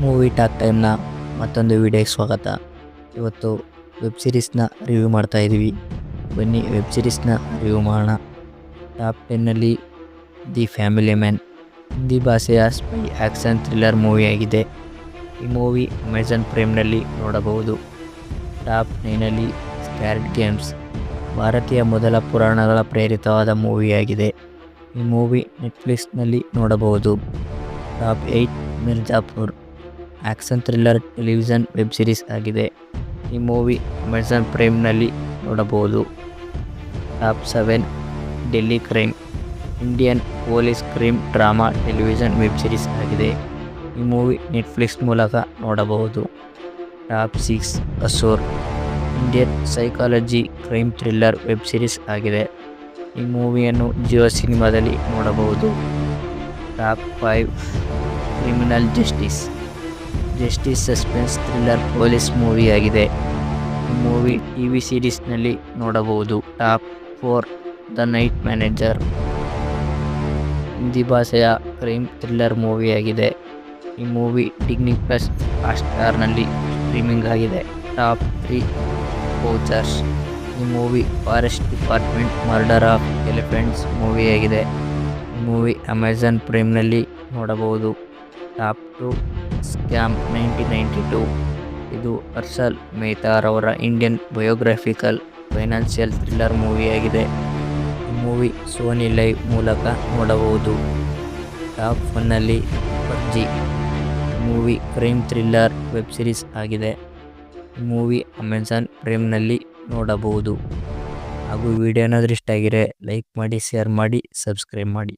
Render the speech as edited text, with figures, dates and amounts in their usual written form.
Movie talk ಟೈಮ್ನ ಮತ್ತೊಂದು ವಿಡಿಯೋಗೆ ಸ್ವಾಗತ. ಇವತ್ತು ವೆಬ್ ಸೀರೀಸ್ನ ರಿವ್ಯೂ ಮಾಡ್ತಾ ಇದ್ದೀವಿ. ಬನ್ನಿ ವೆಬ್ ಸೀರೀಸ್ನ ರಿವ್ಯೂ ಮಾಡೋಣ. ಟಾಪ್ 10ನಲ್ಲಿ ದಿ ಫ್ಯಾಮಿಲಿ ಮ್ಯಾನ್ ಹಿಂದಿ ಭಾಷೆಯ ಸ್ಪೈ ಆ್ಯಕ್ಷನ್ ಥ್ರಿಲ್ಲರ್ ಮೂವಿಯಾಗಿದೆ. ಈ ಮೂವಿ ಅಮೆಜಾನ್ ಪ್ರೈಮ್ನಲ್ಲಿ ನೋಡಬಹುದು. ಟಾಪ್ 9ನಲ್ಲಿ ಸ್ಕ್ವಾಡ್ ಗೇಮ್ಸ್ ಭಾರತೀಯ ಮೊದಲ ಪುರಾಣಗಳ ಪ್ರೇರಿತವಾದ ಮೂವಿಯಾಗಿದೆ. ಈ ಮೂವಿ ನೆಟ್ಫ್ಲಿಕ್ಸ್ನಲ್ಲಿ ನೋಡಬಹುದು. Top 8 Mirzapur action thriller television web series ಆಗಿದೆ. ಈ ಮೂವಿ ಅಮೆಜಾನ್ ಪ್ರೈಮ್ನಲ್ಲಿ ನೋಡಬಹುದು. Top 7 Delhi crime Indian police crime drama television web series ಆಗಿದೆ. ಈ ಮೂವಿ ನೆಟ್ಫ್ಲಿಕ್ಸ್ ಮೂಲಕ ನೋಡಬಹುದು. Top 6 Asur Indian psychology crime thriller web series ಆಗಿದೆ. ಈ ಮೂವಿಯನ್ನು ಜಿಯೋ ಸಿನಿಮಾದಲ್ಲಿ ನೋಡಬಹುದು. Top 5 criminal justice suspense thriller police ಮೂವಿಯಾಗಿದೆ. ಈ ಮೂವಿ ಟಿವಿ ಸೀರೀಸ್ನಲ್ಲಿ ನೋಡಬಹುದು. Top 4 the night manager Hindi ಭಾಷೆಯ ಕ್ರೈಮ್ ಥ್ರಿಲ್ಲರ್ ಮೂವಿಯಾಗಿದೆ. ಈ ಮೂವಿ ಡಿಸ್ನಿ ಪ್ಲಸ್ ಹಾಟ್‌ಸ್ಟಾರ್ನಲ್ಲಿ ಸ್ಟ್ರೀಮಿಂಗ್ ಆಗಿದೆ. ಟಾಪ್ 3 ಪೋಚರ್ಸ್ ಈ movie forest department murder of elephants ಮೂವಿಯಾಗಿದೆ. ಈ ಮೂವಿ ಅಮೆಜಾನ್ ಪ್ರೈಮ್ನಲ್ಲಿ ನೋಡಬಹುದು. ಟಾಪ್ 2 ಸ್ಕ್ಯಾಮ್ 1992 ಇದು ಹರ್ಷಲ್ ಮೆಹ್ತಾರವರ ಇಂಡಿಯನ್ ಬಯೋಗ್ರಫಿಕಲ್ ಫೈನಾನ್ಷಿಯಲ್ ಥ್ರಿಲ್ಲರ್ ಮೂವಿಯಾಗಿದೆ. ಈ ಮೂವಿ ಸೋನಿ ಲೈವ್ ಮೂಲಕ ನೋಡಬಹುದು. ಟಾಪ್ 1ನಲ್ಲಿ Farzi movie crime thriller web series ಆಗಿದೆ. ಈ ಮೂವಿ ಅಮೆಜಾನ್ ಪ್ರೈಮ್ನಲ್ಲಿ ನೋಡಬಹುದು. ಹಾಗೂ ವಿಡಿಯೋ ಏನಾದರೂ ಇಷ್ಟ ಆಗಿದ್ರೆ ಲೈಕ್ ಮಾಡಿ, ಶೇರ್ ಮಾಡಿ, ಸಬ್ಸ್ಕ್ರೈಬ್ ಮಾಡಿ.